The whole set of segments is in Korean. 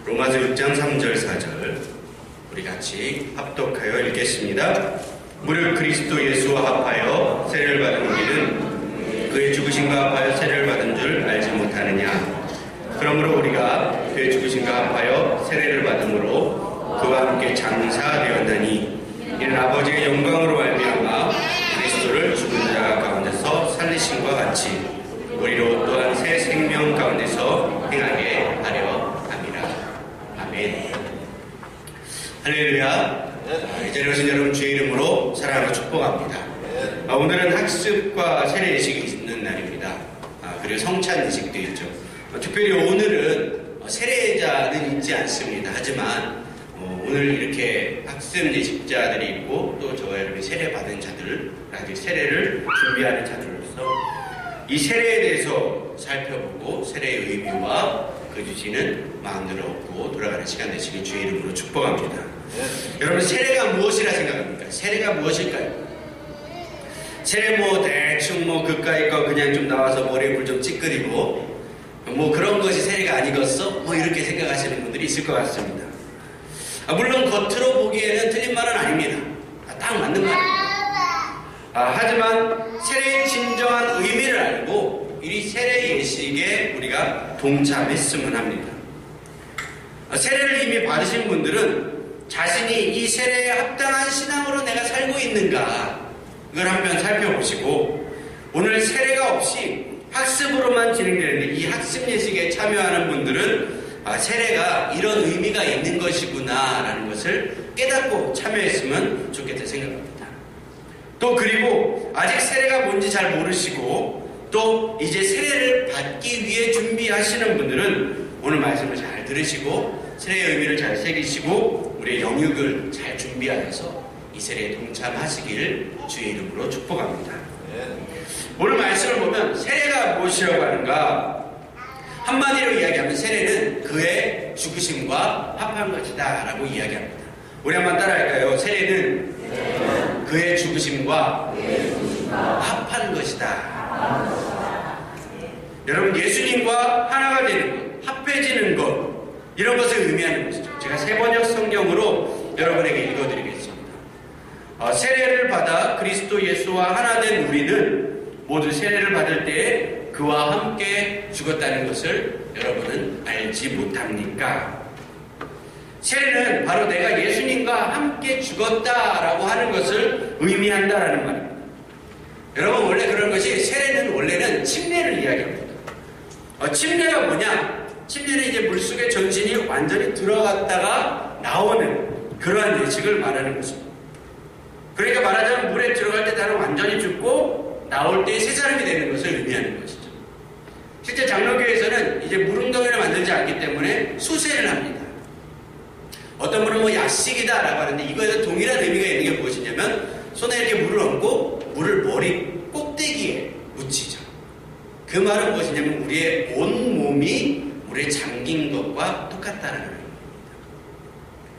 로마서 6장 3절 4절 우리 같이 합독하여 읽겠습니다. 무릇 그리스도 예수와 합하여 세례를 받은 우리는 그의 죽으심과 합하여 세례를 받은 줄 알지 못하느냐. 그러므로 우리가 그의 죽으심과 합하여 세례를 받음으로 그와 함께 장사되었나니 이는 아버지의 영광으로 말미암아 그리스도를 죽은 자 가운데서 살리심과 같이 우리로 또한 새 생명 가운데서 행하게 하려 함이라. 아멘. 할렐루야. 이 자리에 오신 여러분 주의 이름으로 사랑하고 축복합니다. 오늘은 학습과 세례 예식이 있는 날입니다. 그리고 성찬 예식도 있죠. 특별히 오늘은 세례자는 있지 않습니다. 하지만 오늘 이렇게 학습 예식자들이 있고 또 저와 여러분이 세례 받은 자들, 아직 세례를 준비하는 자들로서 이 세례에 대해서 살펴보고 세례의 의미와 그 주시는 마음들을 얻고 돌아가는 시간 되시길 주의 이름으로 축복합니다. 여러분, 세례가 무엇이라 생각합니까? 세례가 무엇일까요? 세례 대충 그까이 거 그냥 좀 나와서 머리에 물 좀 찌끄리고 그런 것이 세례가 아니겠어? 이렇게 생각하시는 분들이 있을 것 같습니다. 물론 겉으로 보기에는 틀린 말은 아닙니다. 딱 맞는 말입니다. 하지만 세례의 진정한 의미를 알고 이 세례 예식에 우리가 동참했으면 합니다. 세례를 이미 받으신 분들은 자신이 이 세례에 합당한 신앙으로 내가 살고 있는가, 이걸 한번 살펴보시고, 오늘 세례가 없이 학습으로만 진행되는데 이 학습 예식에 참여하는 분들은 세례가 이런 의미가 있는 것이구나 라는 것을 깨닫고 참여했으면 좋겠다 생각합니다. 또 그리고 아직 세례가 뭔지 잘 모르시고 또 이제 세례를 받기 위해 준비하시는 분들은 오늘 말씀을 잘 들으시고 세례의 의미를 잘 새기시고 우리의 영육을 잘 준비하여서 이 세례에 동참하시길 주의 이름으로 축복합니다. 오늘 말씀을 보면 세례가 무엇이라고 하는가? 한마디로 이야기하면 세례는 그의 죽으심과 합한 것이다 라고 이야기합니다. 우리 한번 따라할까요? 세례는 그의 죽으심과 합한 것이다. 여러분, 예수님과 하나가 되는 것, 합해지는 것, 이런 것을 의미하는 것이죠. 제가 세번역 성경으로 여러분에게 읽어드리겠습니다. 세례를 받아 그리스도 예수와 하나 된 우리는 모두 세례를 받을 때에 그와 함께 죽었다는 것을 여러분은 알지 못합니까? 세례는 바로 내가 예수님과 함께 죽었다라고 하는 것을 의미한다라는 말입니다. 여러분, 원래 그런 것이 세례는 원래는 침례를 이야기합니다. 침례가 뭐냐? 침례는 이제 물속에 전신이 완전히 들어갔다가 나오는 그러한 예식을 말하는 것입니다. 그러니까 말하자면 물에 들어갈 때 나는 완전히 죽고 나올 때 새 사람이 되는 것을 의미하는 것이죠. 실제 장로교에서는 이제 물웅덩이를 만들지 않기 때문에 수세를 합니다. 어떤 분은 야식이다라고 하는데 이거에도 동일한 의미가 있는 게 무엇이냐면 손에 이렇게 물을 얹고 물을 머리 꼭대기에 묻히죠. 그 말은 무엇이냐면 우리의 온 몸이 물에 잠긴 것과 똑같다는 의미입니다.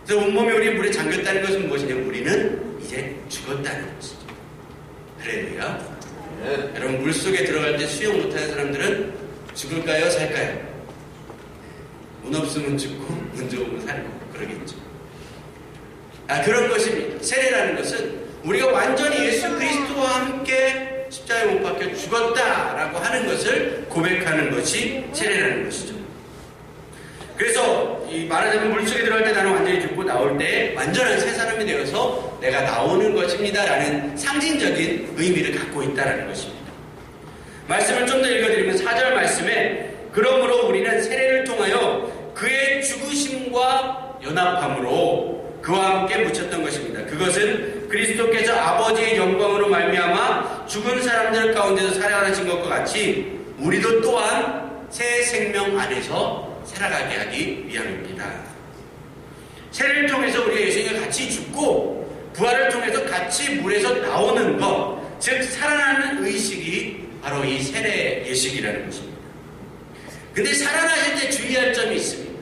그래서 온몸이 우리 물에 잠겼다는 것은 무엇이냐면 우리는 이제 죽었다는 것이죠. 할렐루야. 여러분, 물속에 들어갈 때 수영 못하는 사람들은 죽을까요? 살까요? 운 없으면 죽고 운 좋으면 살고 그러겠죠. 그런 것입니다. 세례라는 것은 우리가 완전히 예수 그리스도와 함께 십자가에 못 박혀 죽었다라고 하는 것을 고백하는 것이 세례라는 것이죠. 그래서 말하자면 물속에 들어갈 때 나는 완전히 죽고 나올 때 완전한 새 사람이 되어서 내가 나오는 것입니다 라는 상징적인 의미를 갖고 있다는 것입니다. 말씀을 좀 더 읽어드리면 4절 말씀에 그러므로 우리는 세례를 통하여 그의 죽으심과 연합함으로 그와 함께 묻혔던 것입니다. 그것은 그리스도께서 아버지의 영광으로 말미암아 죽은 사람들 가운데서 살아나신 것과 같이 우리도 또한 새 생명 안에서 살아가게 하기 위함입니다. 세례를 통해서 우리가 예수님과 같이 죽고 부활을 통해서 같이 물에서 나오는 것, 즉 살아나는 의식이 바로 이 세례 예식이라는 것입니다. 근데 살아나실 때 주의할 점이 있습니다.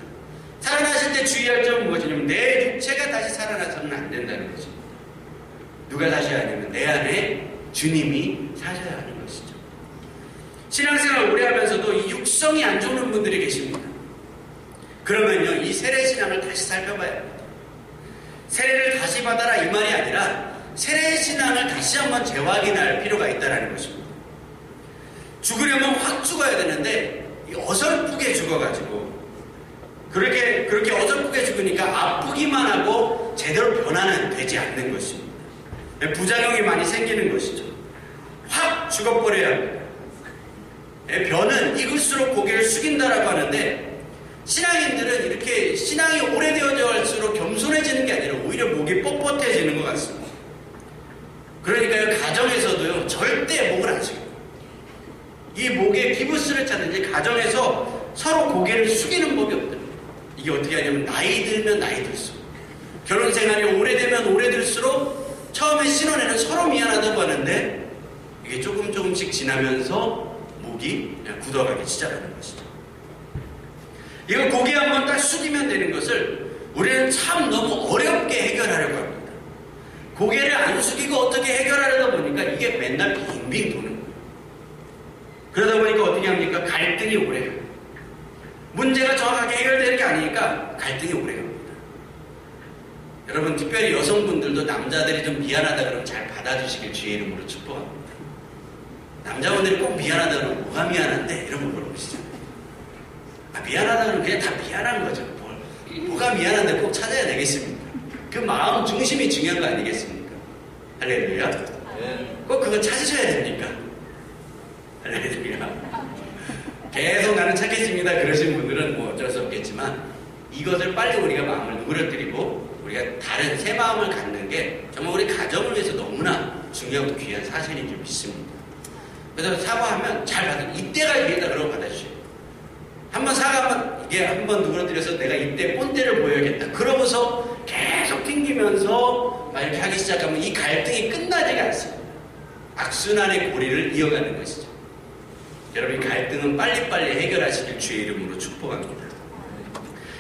살아나실 때 주의할 점은 무엇이냐면 내 육체가 다시 살아나서는 안 된다는 것입니다. 누가 다시 하냐면 내 안에 주님이 사셔야 하는 것이죠. 신앙생활 오래 하면서도 이 육성이 안 좋은 분들이 계십니다. 그러면요, 이 세례신앙을 다시 살펴봐야 합니다. 세례를 다시 받아라 이 말이 아니라 세례신앙을 다시 한번 재확인할 필요가 있다는 것입니다. 죽으려면 확 죽어야 되는데 어설프게 죽어가지고 그렇게 어설프게 죽으니까 아프기만 하고 제대로 변화는 되지 않는 것입니다. 부작용이 많이 생기는 것이죠. 확 죽어버려야 합니다. 변은 익을수록 고개를 숙인다라고 하는데, 신앙인들은 이렇게 신앙이 오래되어져 갈수록 겸손해지는 게 아니라 오히려 목이 뻣뻣해지는 것 같습니다. 그러니까요, 가정에서도요, 절대 목을 안 숙여요. 이 목에 기부스를 찾는지 가정에서 서로 고개를 숙이는 법이 없더라고요. 이게 어떻게 하냐면 나이 들면 나이 들수록, 결혼 생활이 오래되면 오래될수록 처음에 신혼에는 서로 미안하다고 하는데 이게 조금씩 지나면서 목이 그냥 굳어가기 시작하는 것이죠. 이거 고개 한번 딱 숙이면 되는 것을 우리는 참 너무 어렵게 해결하려고 합니다. 고개를 안 숙이고 어떻게 해결하려다 보니까 이게 맨날 빙빙 도는 거예요. 그러다 보니까 어떻게 합니까? 갈등이 오래 가요. 문제가 정확하게 해결되는 게 아니니까 갈등이 오래 갑니다. 여러분, 특별히 여성분들도 남자들이 좀 미안하다 그러면 잘 받아주시길 주의 이름으로 축복합니다. 남자분들이 꼭 미안하다 그러면 뭐가 미안한데? 이런 거 물어보시잖아요. 미안하다 그러면 그냥 다 미안한 거죠. 뭐가 미안한데 꼭 찾아야 되겠습니까? 그 마음 중심이 중요한 거 아니겠습니까? 할렐루야. 꼭 그거 찾으셔야 됩니까? 할렐루야. 계속 나는 찾겠습니다 그러신 분들은 뭐 어쩔 수 없겠지만, 이것을 빨리 우리가 마음을 누그러뜨리고 우리가 다른 새 마음을 갖는 게 정말 우리 가정을 위해서 너무나 중요하고 귀한 사실인 줄 믿습니다. 그래서 사과하면 잘 받아, 이때가 기회다 그러고 받아주셔요. 한번 사과하면 이게 한번 누그러뜨려서 내가 이때 본때를 보여야겠다 그러고서 계속 튕기면서 막 이렇게 하기 시작하면 이 갈등이 끝나지가 않습니다. 악순환의 고리를 이어가는 것이죠. 여러분, 이 갈등은 빨리빨리 해결하시길 주의 이름으로 축복합니다.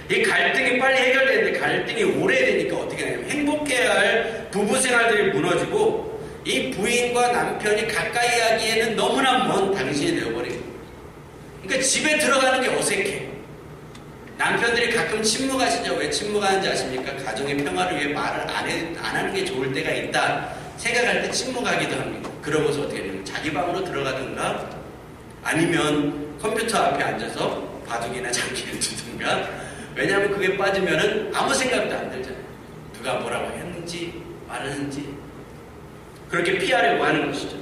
이 갈등이 빨리 해결되는데 갈등이 오래되니까 어떻게 하냐면 행복해야 할 부부생활들이 무너지고 이 부인과 남편이 가까이 하기에는 너무나 먼 당신이 되어버리고, 그러니까 집에 들어가는 게 어색해. 남편들이 가끔 침묵하시죠. 왜 침묵하는지 아십니까? 가정의 평화를 위해 말을 안 하는 게 좋을 때가 있다 생각할 때 침묵하기도 합니다. 그러고서 어떻게 되냐면 자기 방으로 들어가든가 아니면 컴퓨터 앞에 앉아서 바둑이나 장기를 두든가. 왜냐하면 그게 빠지면은 아무 생각도 안 들잖아요. 누가 뭐라고 했는지 말했는지 그렇게 피하려고 하는 것이죠.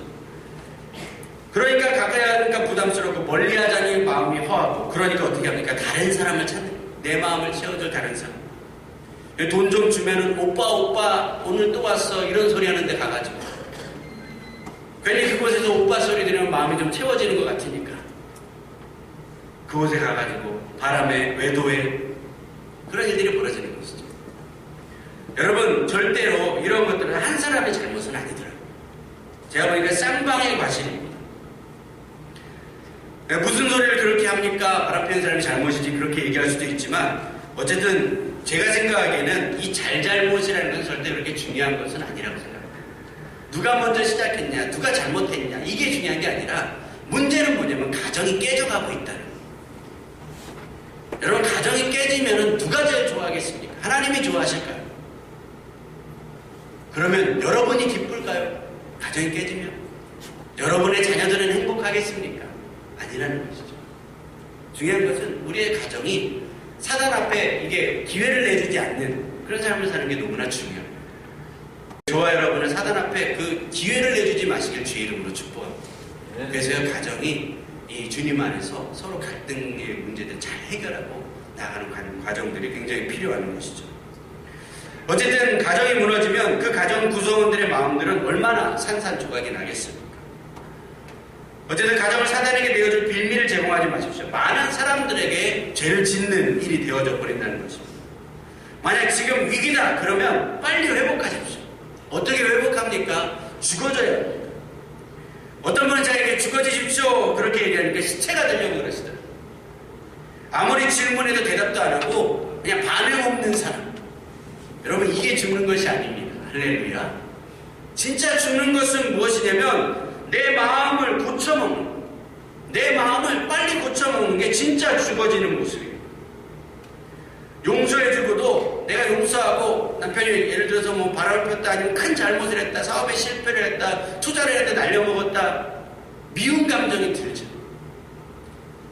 그러니까 가까이 하니까 부담스럽고 멀리 하자니 마음이 허하고, 그러니까 어떻게 합니까? 다른 사람을 찾는, 내 마음을 채워줄 다른 사람. 돈 좀 주면은 오빠 오늘 또 왔어 이런 소리 하는데 가가지고 괜히 그곳에서 오빠 소리 들으면 마음이 좀 채워지는 것 같으니까 그곳에 가가지고 바람에 외도에 그런 일들이 벌어지는 것이죠. 여러분, 절대로 이런 것들은 한 사람의 잘못은 아니더라고요. 제가 보니까 쌍방의 과실입니다. 무슨 소리를 그렇게 합니까? 바람 피는 사람이 잘못이지 그렇게 얘기할 수도 있지만, 어쨌든 제가 생각하기에는 이 잘잘못이라는 건 절대 그렇게 중요한 것은 아니라고 생각합니다. 누가 먼저 시작했냐, 누가 잘못했냐, 이게 중요한 게 아니라 문제는 뭐냐면 가정이 깨져가고 있다는 거예요. 여러분, 가정이 깨지면 누가 제일 좋아하겠습니까? 하나님이 좋아하실까요? 그러면 여러분이 기쁠까요? 가정이 깨지면? 여러분의 자녀들은 행복하겠습니까? 아니라는 것이죠. 중요한 것은 우리의 가정이 사단 앞에 이게 기회를 내주지 않는 그런 삶을 사는 게 너무나 중요합니다. 저와 여러분은 사단 앞에 그 기회를 내주지 마시길 주의 이름으로 축복합니다. 그래서 가정이 이 주님 안에서 서로 갈등의 문제들 잘 해결하고 나가는 과정들이 굉장히 필요한 것이죠. 어쨌든 가정이 무너지면 그 가정 구성원들의 마음들은 얼마나 산산조각이 나겠습니까? 어쨌든 가정을 사단에게 내어줄 빌미를 제공하지 마십시오. 많은 사람들에게 죄를 짓는 일이 되어져 버린다는 것입니다. 만약 지금 위기다 그러면 빨리 회복하십시오. 어떻게 회복합니까? 죽어져야 합니다. 어떤 분은 자에게 죽어지십시오 그렇게 얘기하니까 시체가 되려고 그러시더라고요. 아무리 질문해도 대답도 안 하고 그냥 반응 없는 사람. 여러분, 이게 죽는 것이 아닙니다. 할렐루야. 진짜 죽는 것은 무엇이냐면 내 마음을 고쳐먹는, 내 마음을 빨리 고쳐먹는 게 진짜 죽어지는 모습이에요. 남편이 예를 들어서 뭐 바람을 폈다, 아니면 큰 잘못을 했다, 사업에 실패를 했다, 투자를 했다, 날려먹었다, 미운 감정이 들죠.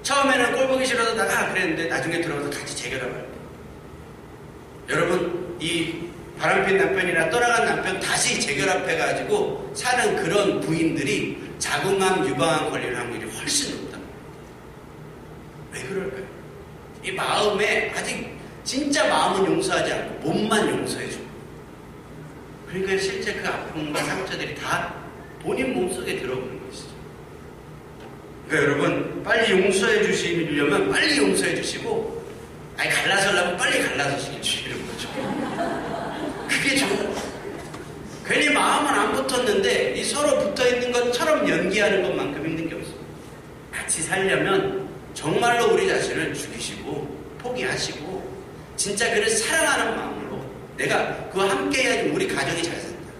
처음에는 꼴보기 싫어서 나가 그랬는데 나중에 들어가서 같이 재결합할 때, 여러분 이 바람핀 남편이나 떠나간 남편 다시 재결합해가지고 사는 그런 부인들이 자궁암, 유방암 걸릴 확률이 훨씬 높다. 왜 그럴까요? 이 마음에 아직 진짜 마음은 용서하지 않고 몸만 용서해주고, 그러니까 실제 그 아픔과 상처들이 다 본인 몸속에 들어오는 것이죠. 그러니까 여러분 빨리 용서해 주시려면 빨리 용서해 주시고, 아니 갈라서 하려면 빨리 갈라서 주시는 거죠. 그게 좋아요. 괜히 마음은 안 붙었는데 이 서로 붙어있는 것처럼 연기하는 것만큼 힘든 게 없어요. 같이 살려면 정말로 우리 자신을 죽이시고 포기하시고 진짜 그를 사랑하는 마음으로, 내가 그와 함께 해야지 우리 가정이 잘 산다,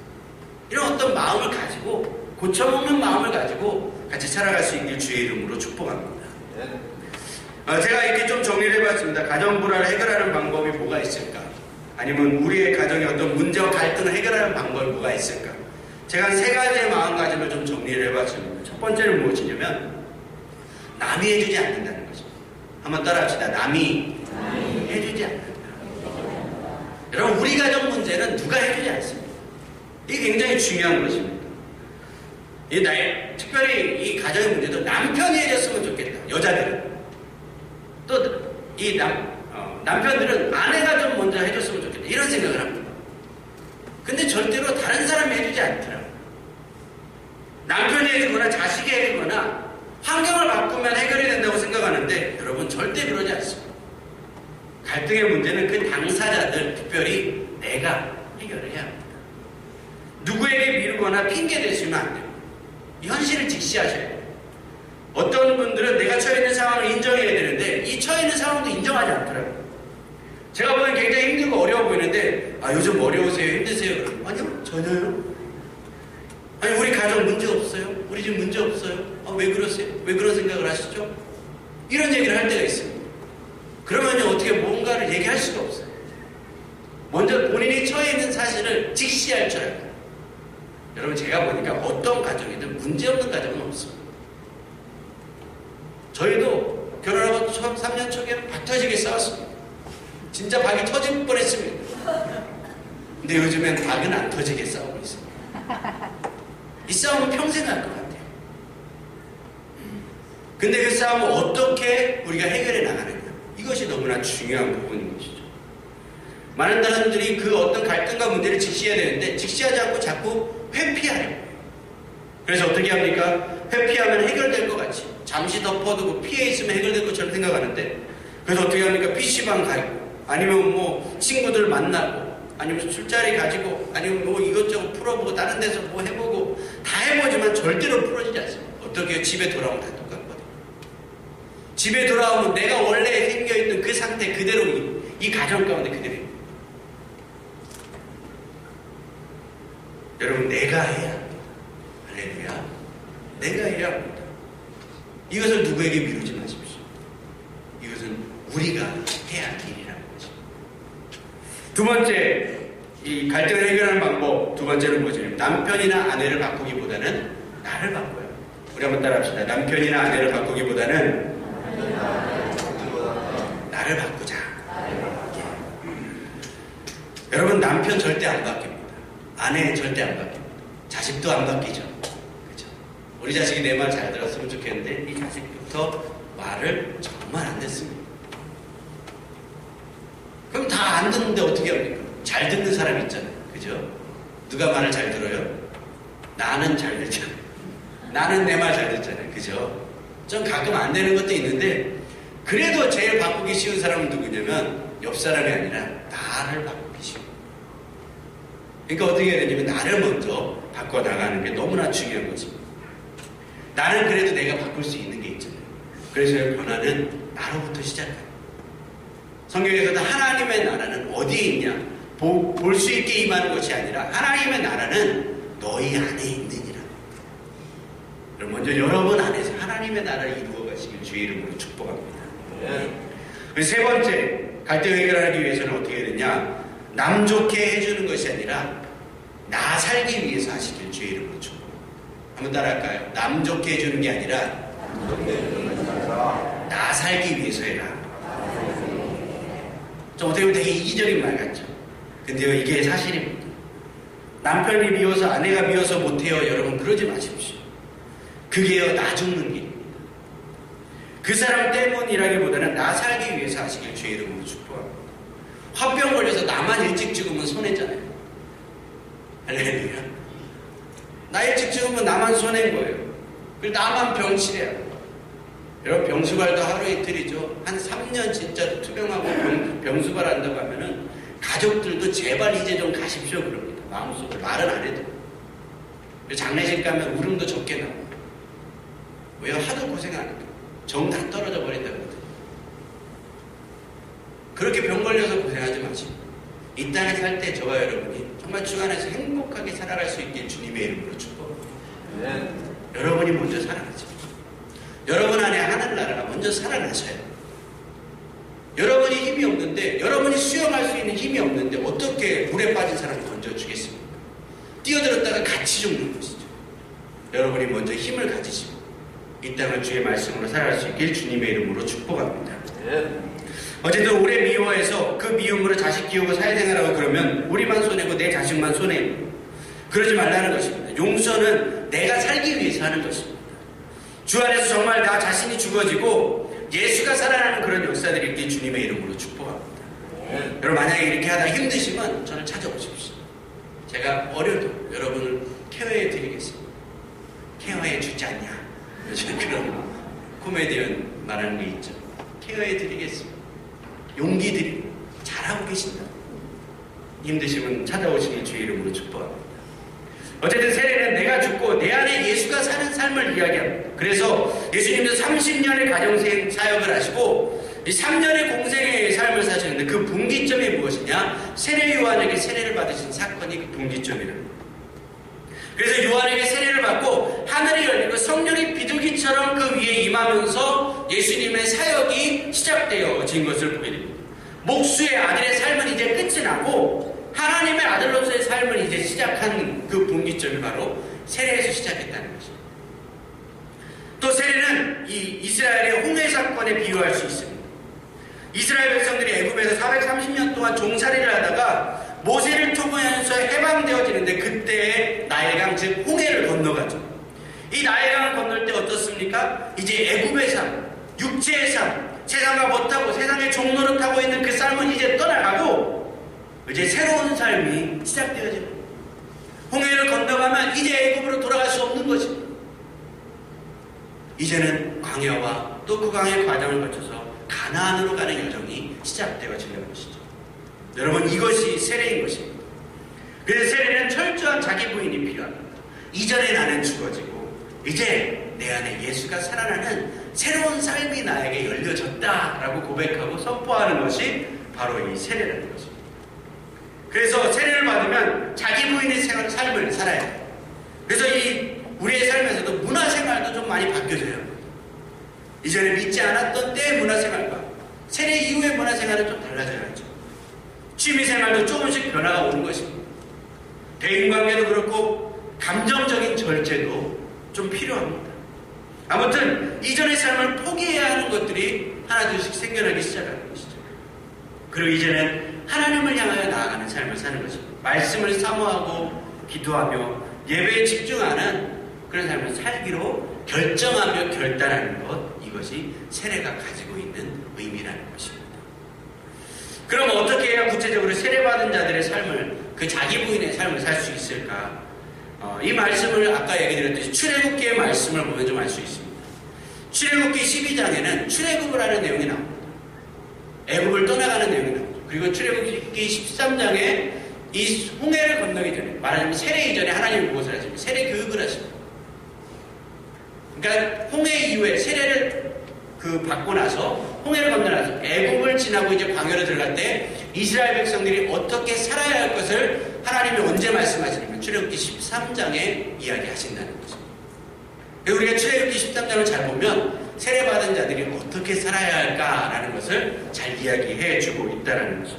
이런 어떤 마음을 가지고, 고쳐먹는 마음을 가지고 같이 살아갈 수 있길 주의 이름으로 축복합니다. 제가 이렇게 좀 정리를 해봤습니다. 가정 불화를 해결하는 방법이 뭐가 있을까? 아니면 우리의 가정의 어떤 문제와 갈등을 해결하는 방법이 뭐가 있을까? 제가 한 3가지의 마음가짐을 좀 정리를 해봤습니다. 첫 번째는 무엇이냐면 남이 해주지 않는다는 거죠. 한번 따라합시다. 남이 해주지 않는다. 여러분 우리 가정 문제는 누가 해주지 않습니다. 이게 굉장히 중요한 것입니다. 특별히 이 가정의 문제도 남편이 해줬으면 좋겠다. 여자들은. 또 이 남편들은 아내가 좀 먼저 해줬으면 좋겠다, 이런 생각을 합니다. 근데 절대로 다른 사람이 해주지 않더라고요. 남편이 해주거나 자식이 해주거나 환경을 바꾸면 해결이 된다고 생각하는데, 여러분 절대 그러지 않습니다. 갈등의 문제는 그 당사자들, 특별히 내가 해결을 해야 합니다. 누구에게 미루거나 핑계 대시면 안 됩니다. 현실을 직시하셔야 돼요. 어떤 분들은 내가 처해 있는 상황을 인정해야 되는데 이 처해 있는 상황도 인정하지 않더라고요. 제가 보기엔 굉장히 힘들고 어려워 보이는데, 요즘 어려우세요? 힘드세요? 그러면 아니요, 전혀요. 아니 우리 가정 문제 없어요? 우리 집 문제 없어요? 왜 그러세요? 왜 그런 생각을 하시죠? 이런 얘기를 할 때가 있습니다. 그러면 어떻게 뭔가를 얘기할 수가 없어요. 먼저 본인이 처해 있는 사실을 직시할 줄 알아요. 여러분 제가 보니까 어떤 가정이든 문제없는 가정은 없습니다. 저희도 결혼하고 처음 3년 초기에는 박 터지게 싸웠습니다. 진짜 박이 터질 뻔했습니다. 근데 요즘엔 박은 안 터지게 싸우고 있습니다. 이 싸움은 평생 할 것 같아요. 근데 그 싸움을 어떻게 우리가 해결해 나가느냐, 이것이 너무나 중요한 부분인 것이죠. 많은 사람들이 그 어떤 갈등과 문제를 직시해야 되는데 직시하지 않고 자꾸 회피하려고 해요. 그래서 어떻게 합니까? 회피하면 해결될 것 같이 잠시 덮어두고 피해 있으면 해결될 것처럼 생각하는데, 그래서 어떻게 합니까? PC방 가고, 아니면 뭐 친구들 만나고, 아니면 술자리 가지고, 아니면 뭐 이것저것 풀어보고, 다른 데서 뭐 해보고, 다 해보지만 절대로 풀어지지 않습니다. 어떻게 집에 돌아오면 다 똑같거든요. 집에 돌아오면 내가 원래 생겨있는 그 상태 그대로 이 가정 가운데 그대로. 여러분 내가 해야 합니다. 할렐루야. 내가 해야 합니다. 이것을 누구에게 미루지 마십시오. 이것은 우리가 해야 할 일이라는 거죠. 두 번째, 이 갈등을 해결하는 방법, 두 번째는 뭐죠? 남편이나 아내를 바꾸기보다는 나를 바꿔요. 우리 한번 따라합시다. 남편이나 아내를 바꾸기보다는 나를 바꾸자. 여러분 남편 절대 안 바뀝니다. 아내 절대 안 바뀝니다. 자식도 안 바뀌죠. 그렇죠? 우리 자식이 내 말 잘 들었으면 좋겠는데 이 자식부터 말을 정말 안 듣습니다. 그럼 다 안 듣는데 어떻게 합니까? 잘 듣는 사람이 있잖아요. 그죠? 누가 말을 잘 들어요? 나는 잘 듣잖아요. 나는 내 말 잘 듣잖아요. 그죠? 좀 가끔 안 되는 것도 있는데, 그래도 제일 바꾸기 쉬운 사람은 누구냐면 옆 사람이 아니라 나를 바꾸기 쉬운. 그러니까 어떻게 해야 되냐면 나를 먼저 바꿔나가는 게 너무나 중요한 것입니다. 나는 그래도 내가 바꿀 수 있는 게 있잖아요. 그래서 변화는 나로부터 시작해요. 성경에서도 하나님의 나라는 어디에 있냐? 볼 수 있게 임하는 것이 아니라 하나님의 나라는 너희 안에 있느니라. 그럼 먼저 여러분 안에서 하나님의 나라를 이루어 가시길 주의 이름으로 축복합니다. 세 번째, 갈등 해결하기 위해서는 어떻게 해야 되냐? 남 좋게 해주는 것이 아니라 나 살기 위해서 하시길 주의 이름으로 축복합니다. 한번 따라할까요? 남 좋게 해주는 게 아니라 나 살기 위해서 해라. 좀 어떻게 보면 되게 이기적인 말 같죠? 근데요, 이게 사실입니다. 남편이 미워서 아내가 미워서 못해요. 여러분 그러지 마십시오. 그게요, 나 죽는 길입니다. 그 사람 때문이라기보다는 나 살기 위해서 하시길 주의 이름으로 축복합니다. 화병 걸려서 나만 일찍 죽으면 손해잖아요. 할렐루야. 나 일찍 죽으면 나만 손해인 거예요. 그리고 나만 병치래야. 여러분 병수발도 하루 이틀이죠. 한 3년 진짜 투병하고 병수발 한다고 하면은 가족들도 제발 이제 좀 가십시오 그럽니다. 마음속으로 말은 안 해도. 장례식 가면 울음도 적게 나와요. 왜요? 하도 고생하니까. 정 다 떨어져 버린다거든요. 그렇게 병 걸려서 고생하지 마시고 이 땅에 살 때 저와 여러분이 정말 주 안에서 행복하게 살아갈 수 있게 주님의 이름으로 축복합니다. 네. 여러분이 먼저 살아나죠. 여러분 안에 하늘나라가 먼저 살아나셔요. 여러분이 힘이 없는데, 여러분이 수영할 수 있는 힘이 없는데 어떻게 물에 빠진 사람을 건져주겠습니까? 뛰어들었다가 같이 죽는 것이죠. 여러분이 먼저 힘을 가지시고 이 땅을 주의 말씀으로 살아갈 수 있길 주님의 이름으로 축복합니다. 어쨌든 오래 미워해서 그 미움으로 자식 키우고 사회생활하고 그러면 우리만 손해고 내 자식만 손해고 그러지 말라는 것입니다. 용서는 내가 살기 위해서 하는 것입니다. 주 안에서 정말 나 자신이 죽어지고 예수가 살아나는 그런 역사들이 있길 주님의 이름으로 축복합니다. 여러분 만약에 이렇게 하다 힘드시면 저를 찾아오십시오. 제가 어려도 여러분을 케어해 드리겠습니다. 케어해 주지 않냐? 그런 코미디언 말하는 게 있죠. 케어해 드리겠습니다. 용기 드리고 잘하고 계신다. 힘드시면 찾아오시길 주의 이름으로 축복합니다. 어쨌든 세례는 내가 죽고 내 안에 예수가 사는 삶을 이야기합니다. 그래서 예수님도 30년의 가정생 사역을 하시고 이 3년의 공생의 삶을 사시는데 그 분기점이 무엇이냐? 세례 요한에게 세례를 받으신 사건이 그 분기점이랍니다. 그래서 요한에게 세례를 받고 하늘이 열리고 성령이 비둘기처럼 그 위에 임하면서 예수님의 사역이 시작되어진 것을 보게 됩니다. 목수의 아들의 삶은 이제 끝이 나고 하나님의 아들로서의 삶을 이제 시작한 그 분기점이 바로 세례에서 시작했다는 것입니다. 또 세례는 이 이스라엘의 홍해 사건에 비유할 수 있습니다. 이스라엘 백성들이 애굽에서 430년 동안 종살이를 하다가 모세를 통하여서 해방되어지는데 그때 나일강 즉 홍해를 건너가죠. 이 나일강을 건널 때 어떻습니까? 이제 애굽의 삶, 육체의 삶, 세상과 못하고 세상의 종로를 타고 있는 그 삶은 이제 떠나가고 이제 새로운 삶이 시작되어집니다. 홍해를 건너가면 이제 애굽으로 돌아갈 수 없는 것입니다. 이제는 광야와 또 그 광야의 과정을 거쳐서 가나안으로 가는 여정이 시작되어지는 것이죠. 여러분 이것이 세례인 것입니다. 그래서 세례는 철저한 자기 부인이 필요합니다. 이전에 나는 죽어지고 이제 내 안에 예수가 살아나는 새로운 삶이 나에게 열려졌다라고 고백하고 선포하는 것이 바로 이 세례라는 것입니다. 그래서 세례를 받으면 자기 부인의 삶을 살아야 돼요. 그래서 이 우리의 삶에서도 문화생활도 좀 많이 바뀌어져요. 이전에 믿지 않았던 때의 문화생활과 세례 이후의 문화생활은 좀 달라져야죠. 취미생활도 조금씩 변화가 오는 것입니다. 대인관계도 그렇고 감정적인 절제도 좀 필요합니다. 아무튼 이전의 삶을 포기해야 하는 것들이 하나둘씩 생겨나기 시작하는 것이죠. 그리고 이제는 하나님을 향하여 나아가는 삶을 사는 것입니다. 말씀을 사모하고 기도하며 예배에 집중하는 그런 삶을 살기로 결정하며 결단하는 것, 이것이 세례가 가지고 있는 의미라는 것입니다. 그럼 어떻게 해야 구체적으로 세례받은 자들의 삶을, 그 자기 부인의 삶을 살 수 있을까? 이 말씀을 아까 얘기 드렸듯이 출애굽기의 말씀을 보면 좀 알 수 있습니다. 출애굽기 12장에는 출애굽을 하는 내용이 나옵니다. 애굽을 떠나가는 내용이 나옵니다. 그리고 출애굽기 13장에 이 홍해를 건너기 전에, 말하자면 세례 이전에 하나님이 무엇을 하십니까? 세례 교육을 하십니다. 그러니까 홍해 이후에 세례를 받고 나서 홍해를 건너나서 애굽을 지나고 이제 광야로 들어갈 때 이스라엘 백성들이 어떻게 살아야 할 것을 하나님이 언제 말씀하시냐면 출애굽기 13장에 이야기하신다는 거죠. 우리가 출애굽기 13장을 잘 보면 세례받은 자들이 어떻게 살아야 할까라는 것을 잘 이야기해 주고 있다는 거죠.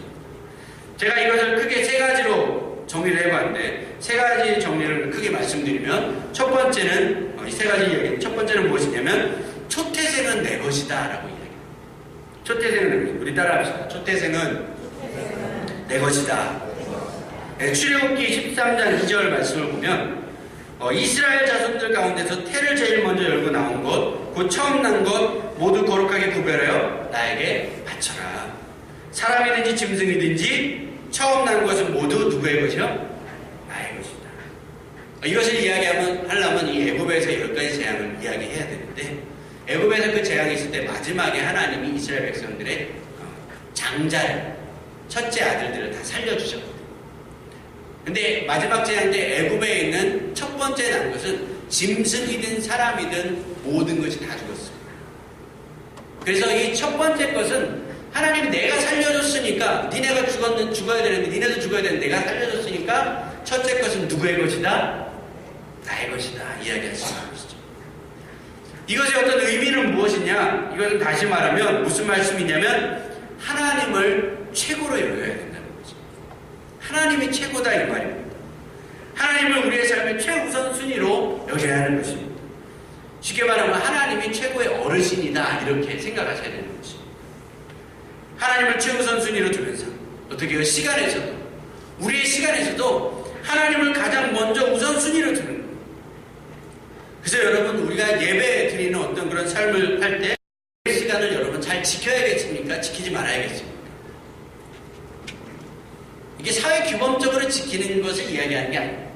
제가 이것을 크게 세 가지로 정리를 해봤는데, 세 가지 정리를 크게 말씀드리면, 첫 번째는, 이 세 가지 이야기, 첫 번째는 무엇이냐면, 초태생은 내 것이다 라고 이야기해요. 초태생은 내 것이다. 우리 따라합시다. 초태생은 내 것이다. 네, 출애굽기 13장 2절 말씀을 보면, 이스라엘 자손들 가운데서 태를 제일 먼저 열고 나온 것, 곧 처음 난 것 모두 거룩하게 구별하여 나에게 바쳐라. 사람이든지 짐승이든지 처음 난 것은 모두 누구의 것이요? 나의 것이다. 이것을 하려면 이 애굽에서 10가지 재앙을 이야기해야 되는데, 애굽에서 그 재앙이 있을 때 마지막에 하나님이 이스라엘 백성들의 장자를, 첫째 아들들을 다 살려주셨거든요. 근데 마지막 재앙 때 애굽에 있는 첫 번째 난 것은 짐승이든 사람이든 모든 것이 다 죽었어요. 그래서 이 첫 번째 것은 하나님이 내가 살려줬으니까, 니네가 죽어야 되는데, 니네도 죽어야 되는데 내가 살려줬으니까 첫째 것은 누구의 것이다? 나의 것이다. 이야기하시는 것이죠. 이것의 어떤 의미는 무엇이냐? 이것은 다시 말하면 무슨 말씀이냐면, 하나님을 최고로 여겨야 된다는 거죠. 하나님이 최고다 이 말입니다. 하나님을 우리의 삶의 최우선 순위로 여겨야 하는 것입니다. 쉽게 말하면 하나님이 최고의 어르신이다 이렇게 생각하셔야 되는 것입니다. 하나님을 최우선 순위로 두면서 어떻게 해요? 시간에서도, 우리의 시간에서도 하나님을 가장 먼저 우선순위로 두는 거예요. 그래서 여러분, 우리가 예배 드리는 어떤 그런 삶을 할 때 시간을 여러분 잘 지켜야겠습니까? 지키지 말아야겠습니까? 이게 사회 규범적으로 지키는 것을 이야기하는 게 아니에요.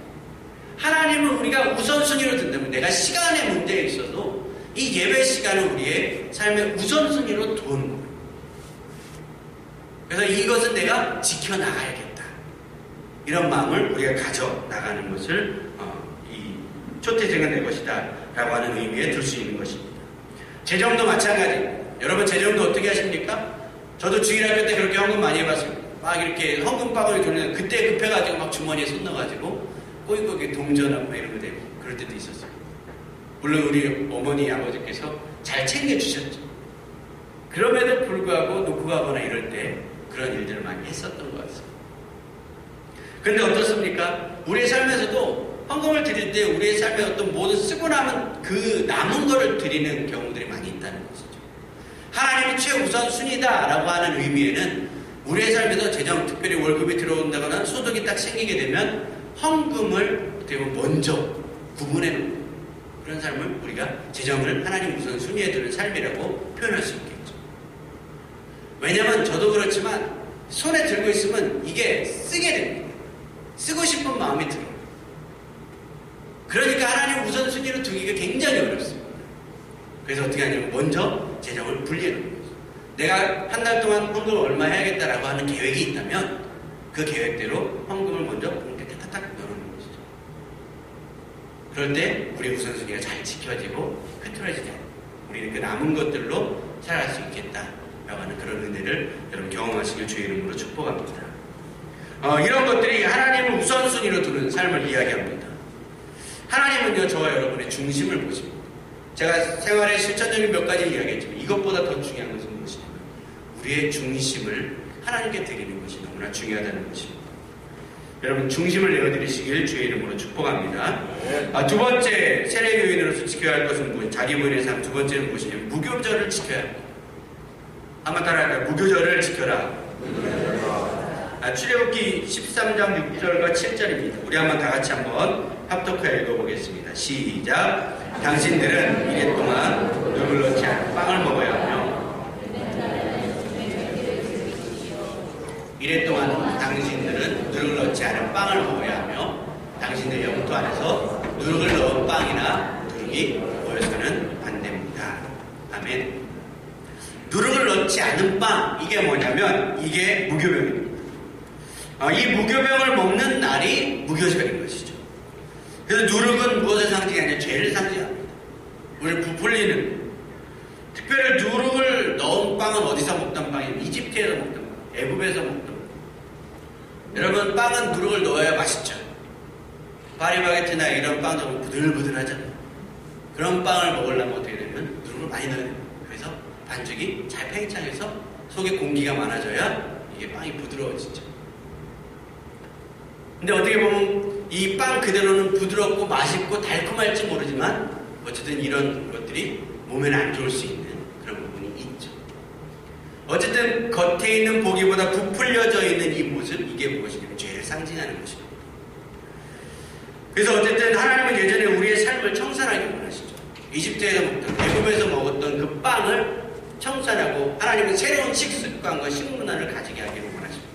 하나님을 우리가 우선순위로 둔다면, 내가 시간의 문제에 있어도 이 예배 시간을 우리의 삶의 우선순위로 두는 거예요. 그래서 이것은 내가 지켜나가야겠다. 이런 마음을 우리가 가져나가는 것을 이 초태생은 내 것이다 라고 하는 의미에 둘 수 있는 것입니다. 재정도 마찬가지입니다. 여러분, 재정도 어떻게 하십니까? 저도 주일학교 때 그렇게 헌금 많이 해봤습니다. 막 이렇게 헌금 바구니 돌리는, 그때 급해가지고 막 주머니에 손 넣어가지고 꼬이꼬이 동전하고 막 이런 거 되고 그럴 때도 있었어요. 물론 우리 어머니 아버지께서 잘 챙겨주셨죠. 그럼에도 불구하고 놓고 가거나 이럴 때 그런 일들을 많이 했었던 것 같습니다. 근데 어떻습니까? 우리의 삶에서도 헌금을 드릴 때 우리의 삶에 어떤 모든 쓰고 남은 그 남은 거를 드리는 경우들이 많이 있다는 것이죠. 하나님이 최우선 순위다라고 하는 의미에는 우리의 삶에서 재정, 특별히 월급이 들어온다거나 소득이 딱 생기게 되면 헌금을 어떻게 보면 먼저 구분해 놓는 그런 삶을, 우리가 재정을 하나님 우선 순위에 두는 삶이라고 표현할 수 있겠죠. 왜냐면 저도 그렇지만 손에 들고 있으면 이게 쓰게 됩니다. 쓰고 싶은 마음이 들어요. 그러니까 하나님 우선순위로 두기가 굉장히 어렵습니다. 그래서 어떻게 하냐면 먼저 재정을 분리해 놓는 거죠. 내가 한 달 동안 헌금을 얼마 해야겠다라고 하는 계획이 있다면 그 계획대로 헌금을 먼저 탁탁탁 넣어놓는 것이죠. 그럴 때 우리의 우선순위가 잘 지켜지고 흐트러지지 않고 우리는 그 남은 것들로 살아갈 수 있겠다라고 하는 그런 은혜를 여러분 경험하시길 주의 이름으로 축복합니다. 이런 것들이 하나님을 우선순위로 두는 삶을 이야기합니다. 하나님은요, 저와 여러분의 중심을 보십니다. 제가 생활의 실천적인 몇 가지 이야기했지만 이것보다 더 중요한 것은 무엇이냐면 우리의 중심을 하나님께 드리는 것이 너무나 중요하다는 것입니다. 여러분, 중심을 내어드리시길 주의 이름으로 축복합니다. 두 번째, 세례교인으로서 지켜야 할 것은 무엇? 자기 부인의 삶. 두 번째는 무엇이냐면 무교절을 지켜야 합니다. 한번 따라할까요? 무교절을 지켜라. 출애굽기 13장 6절과 7절입니다. 우리 한번 다 같이 한번 합독하여 읽어보겠습니다. 시작. 당신들은 이래 동안 누룩을 넣지 않은 빵을 먹어야 하며, 이래 동안 당신들은 누룩을 넣지 않은 빵을 먹어야 하며, 당신들 영토 안에서 누룩을 넣은 빵이나 누룩이 모여서는 안 됩니다. 아멘. 누룩을 넣지 않은 빵, 이게 뭐냐면 이게 무교병입니다. 이 무교병을 먹는 날이 무교절인 것이죠. 그래서 누룩은 무엇을 상징하냐? 죄를 상징합니다. 우리를 부풀리는. 특별히 누룩을 넣은 빵은 어디서 먹던 빵이에요? 이집트에서 먹던 빵, 애굽에서 먹던 빵. 여러분, 빵은 누룩을 넣어야 맛있죠. 파리바게트나 이런 빵도 부들부들하잖아요. 그런 빵을 먹으려면 어떻게 되면 누룩을 많이 넣어야 됩니다. 그래서 반죽이 잘 팽창해서 속에 공기가 많아져야 이게 빵이 부드러워지죠. 근데 어떻게 보면 이 빵 그대로는 부드럽고 맛있고 달콤할지 모르지만 어쨌든 이런 것들이 몸에는 안 좋을 수 있는 그런 부분이 있죠. 어쨌든 겉에 있는 고기보다 부풀려져 있는 이 모습, 이게 무엇이냐면 죄를 상징하는 것입니다. 그래서 어쨌든 하나님은 예전에 우리의 삶을 청산하기 원하시죠. 이집트에서 먹던, 애굽에서 먹었던 그 빵을 청산하고 하나님은 새로운 식습관과 식문화를 가지게 하기를 원하십니다.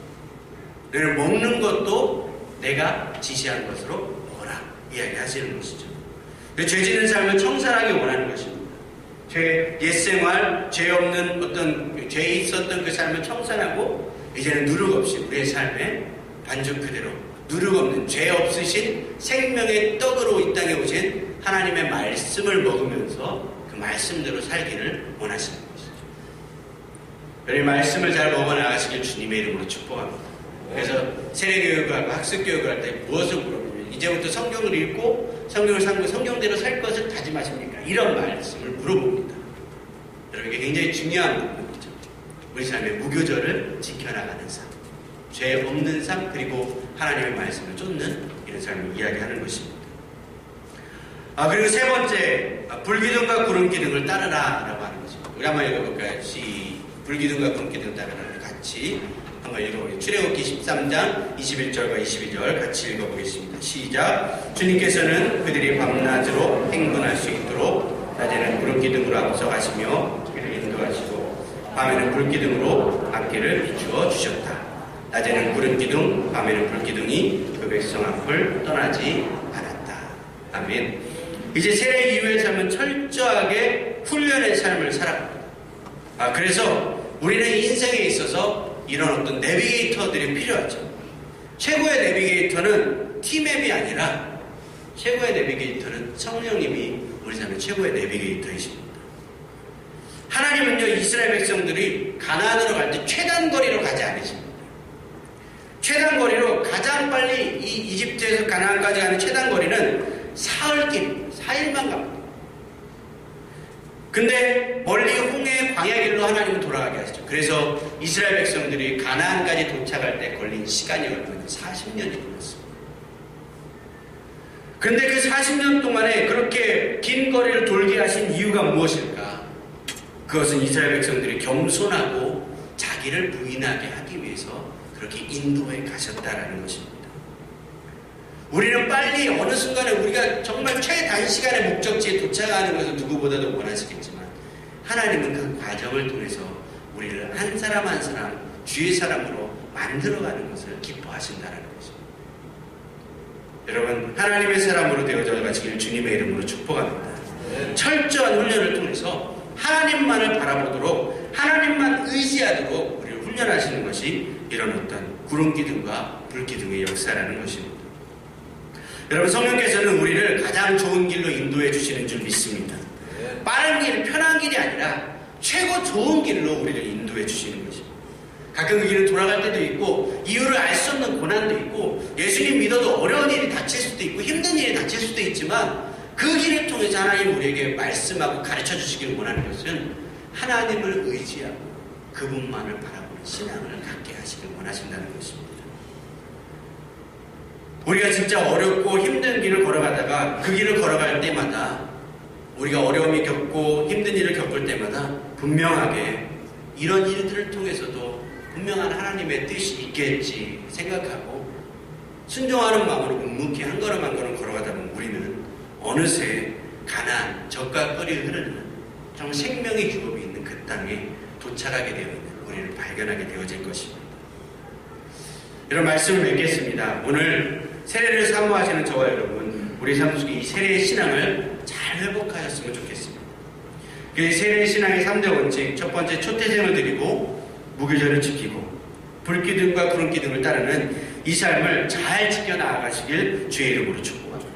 너희는 먹는 것도 내가 지시한 것으로 먹어라 이야기하시는 것이죠. 죄 짓는 삶을 청산하기 원하는 것입니다. 옛생활, 죄 없는 어떤 죄 있었던 그 삶을 청산하고 이제는 누룩 없이 우리의 삶에 반죽 그대로 누룩 없는 죄 없으신 생명의 떡으로 이 땅에 오신 하나님의 말씀을 먹으면서 그 말씀대로 살기를 원하시는 것이죠. 여러분 말씀을 잘 먹어 나가시길 주님의 이름으로 축복합니다. 그래서 세례교육하고 학습교육을 할 때 무엇을 물어보면 이제부터 성경을 읽고 성경을 삼고 성경대로 살 것을 다짐하십니까? 이런 말씀을 물어봅니다. 여러분 이게 굉장히 중요한 부분이죠. 우리 삶의 무교절을 지켜나가는 삶, 죄 없는 삶, 그리고 하나님의 말씀을 쫓는 이런 삶을 이야기하는 것입니다. 그리고 세 번째, 불기둥과 구름기둥을 따르라 라고 하는 것입니다. 우리 한번 읽어볼까요? 불기둥과 구름기둥을 따르라. 같이 한번 읽어보겠습니다. 출애굽기 13장 21절과 22절 같이 읽어보겠습니다. 시작. 주님께서는 그들이 밤낮으로 행군할 수 있도록 낮에는 구름기둥으로 앞서가시며 그를 인도하시고 밤에는 불기둥으로 앞길을 비추어 주셨다. 낮에는 구름기둥, 밤에는 불기둥이 그 백성 앞을 떠나지 않았다. 아멘. 이제 세례 이후의 삶은 철저하게 훈련의 삶을 살아갑니다. 그래서 우리는 인생에 있어서 이런 어떤 내비게이터들이 필요하죠. 최고의 내비게이터는 T맵이 아니라 최고의 내비게이터는 성령님이 우리 삶의 최고의 내비게이터이십니다. 하나님은요, 이스라엘 백성들이 가나안으로 갈 때 최단 거리로 가지 않으십니다. 최단 거리로 가장 빨리 이 이집트에서 가나안까지 가는 최단 거리는 사흘길, 4일만 갑니다. 근데 멀리 홍해 광야길로 하나님은 돌아가게 하시죠. 그래서 이스라엘 백성들이 가나안까지 도착할 때 걸린 시간이 얼마나 40년이 걸렸습니다. 근데 그 40년 동안에 그렇게 긴 거리를 돌게 하신 이유가 무엇일까? 그것은 이스라엘 백성들이 겸손하고 자기를 부인하게 하기 위해서 그렇게 인도에 가셨다라는 것입니다. 우리는 빨리 어느 순간에 우리가 정말 최단시간에 목적지에 도착하는 것을 누구보다도 원하시겠지만 하나님은 그 과정을 통해서 우리를 한 사람 한 사람 주의 사람으로 만들어가는 것을 기뻐하신다는 것입니다. 여러분 하나님의 사람으로 되어져 가시길 주님의 이름으로 축복합니다. 철저한 훈련을 통해서 하나님만을 바라보도록 하나님만 의지하도록 우리를 훈련하시는 것이 이런 어떤 구름기둥과 불기둥의 역사라는 것입니다. 여러분 성령께서는 우리를 가장 좋은 길로 인도해 주시는 줄 믿습니다. 빠른 길, 편한 길이 아니라 최고 좋은 길로 우리를 인도해 주시는 것입니다. 가끔 그 길을 돌아갈 때도 있고 이유를 알 수 없는 고난도 있고 예수님 믿어도 어려운 일이 닥칠 수도 있고 힘든 일이 닥칠 수도 있지만 그 길을 통해서 하나님 우리에게 말씀하고 가르쳐 주시길 원하는 것은 하나님을 의지하고 그분만을 바라보는 신앙을 갖게 하시길 원하신다는 것입니다. 우리가 진짜 어렵고 힘든 길을 걸어가다가 그 길을 걸어갈 때마다 우리가 어려움이 겪고 힘든 일을 겪을 때마다 분명하게 이런 일들을 통해서도 분명한 하나님의 뜻이 있겠지 생각하고 순종하는 마음으로 묵묵히 한 걸음 한 걸음 걸어가다 보면 우리는 어느새 가나안 젖과 꿀이 흐르는 정말 생명의 유업이 있는 그 땅에 도착하게 되어 있는 우리를 발견하게 되어질 것입니다. 이런 말씀을 맺겠습니다. 오늘 세례를 사모하시는 저와 여러분, 우리 삶 속에 이 세례의 신앙을 잘 회복하셨으면 좋겠습니다. 그 세례의 신앙의 3대 원칙, 첫 번째 초태생을 드리고 무교절을 지키고 불기둥과 구름기둥을 따르는 이 삶을 잘 지켜나가시길 주의 이름으로 축복합니다.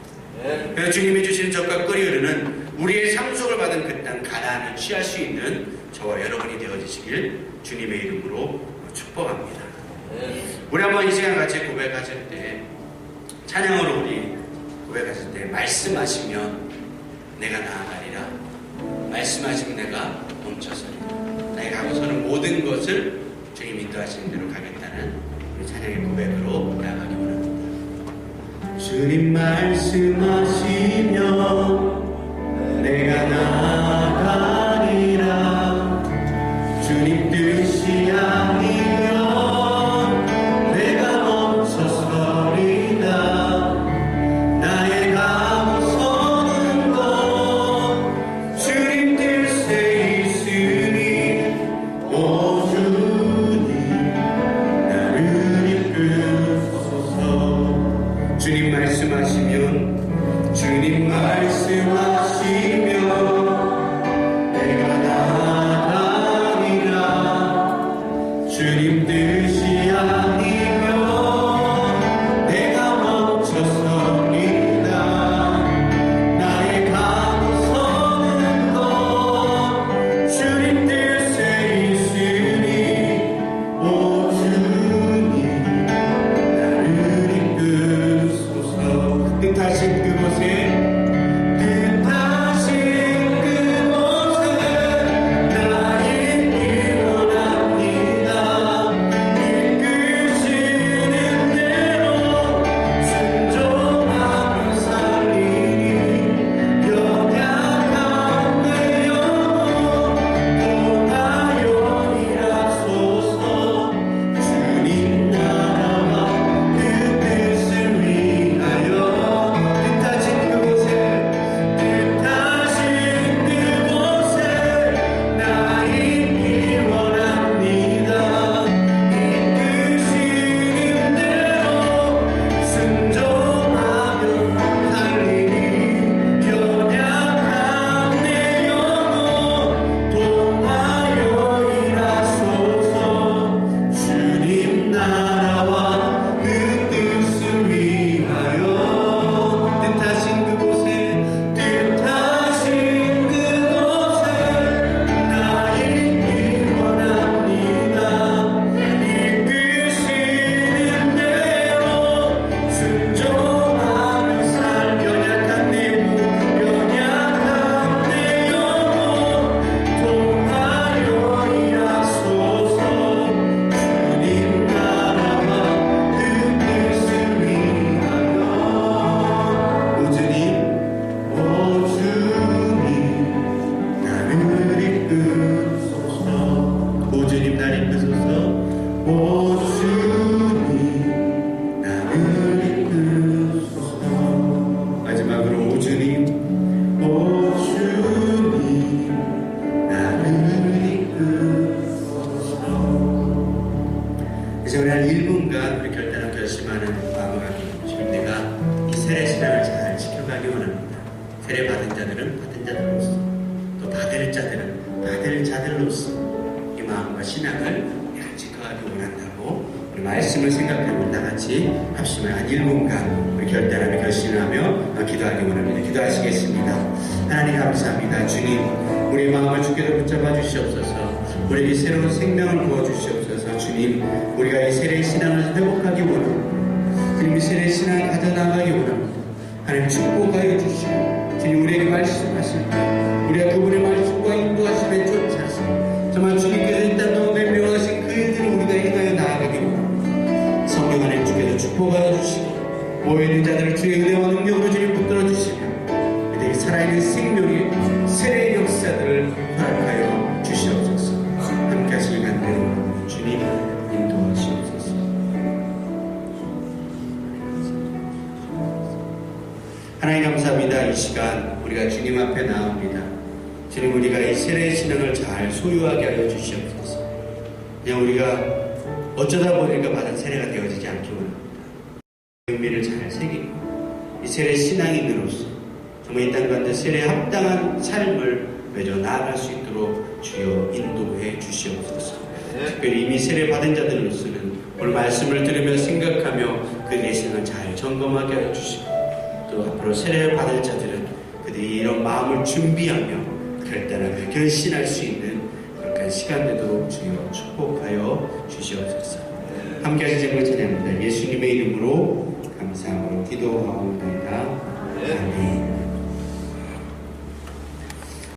그래서 주님이 주시는 젖과 꿀이 흐르는 우리의 상속을 받은 그 땅 가나안을 취할 수 있는 저와 여러분이 되어주시길 주님의 이름으로 축복합니다. 우리 한번 이 시간 같이 고백하실 때 찬양으로 우리 고백하실 때 말씀하시면 내가 나아가리라, 말씀하시면 내가 멈춰서리라, 나의 가고서는 모든 것을 주님 인도하시는 대로 가겠다는 우리 찬양의 고백으로 나아가기 원합니다. 주님 말씀하시면 내가 나가리라. 주님 뜻이 아니면 내가 멈춰서리라. 나의 감서는 것 주님 뜻에 있으니 오 주님 나를 이끄소서. 주님 말씀하시면 주님 말씀하시면 내가 나가리라. 주님 뜻이 아니면 내가 멈춰서리라. 나의 감서는 것 주님 뜻에 있으니 오 주님 나를 이끄소서. 뜻하신 그곳에 이제 우리 한 1분간 우리 결단을 결심하는 마음을 갖게 해주시면 내가 이 세례 신앙을 잘 지켜가기 원합니다. 세례 받은 자들은 받은 자들로서, 또 받을 자들은 받을 자들로서 이 마음과 신앙을 내가 지켜가기 원한다고 우리 말씀을 생각하고 다 같이 합심을 한 1분간 우리 결단하며 결심을 하며 기도하기 원합니다. 기도하시겠습니다. 하나님 감사합니다. 주님, 우리의 마음을 주께서 붙잡아 주시옵소서. 우리에게 새로운 생명을 부어주시옵소서. 주님, 우리가 이 세례 신앙을 회복하기 원합니다. 주님, 이 세례 신앙을 가져나가기 원합니다. 하나님 축복하여 주시고, 주님, 우리에게 말씀하실 때 우리가 그분의 말씀과 인도하심에 쫓아서 정말 주님께서 이 땅 가운데 명하신 그 일들을 우리가 행하여 나아가기 원합니다. 성령 하나님 주께서 축복하여 주시고 모여있는 자들을 주의 은혜와 능력으로 주님 붙들어 주시며 그들이 살아있는 생명의 세례의 역사들을 허락하여 주시옵소서. 함께 하시길 간대로 주님 인도하시옵소서. 하나님 감사합니다. 이 시간 우리가 주님 앞에 나옵니다. 주님, 우리가 이 세례의 신앙을 잘 소유하게 하여 주시옵소서. 그냥 우리가 어쩌다 보니까 받은 세례가 되어지지 않기 원합니다. 의미를 잘 새기고 이 세례 신앙인으로서 정말 이 땅 가운데 세례에 합당한 삶을 맺어 나아갈 수 있도록 주여 인도해 주시옵소서. 특별히 이미 세례 받은 자들로서는 오늘 말씀을 들으며 생각하며 그들의 신앙을 잘 점검하게 하여 주시고, 또 앞으로 세례를 받을 자들은 그들이 이런 마음을 준비하며 결단하며 결신할 수 있는 그런 시간 되도록 주여 축복하여 주시옵소서. 함께 하신 제목을 찬양합니다. 예수님의 이름으로 감사함으로 기도하옵나이다. 아멘.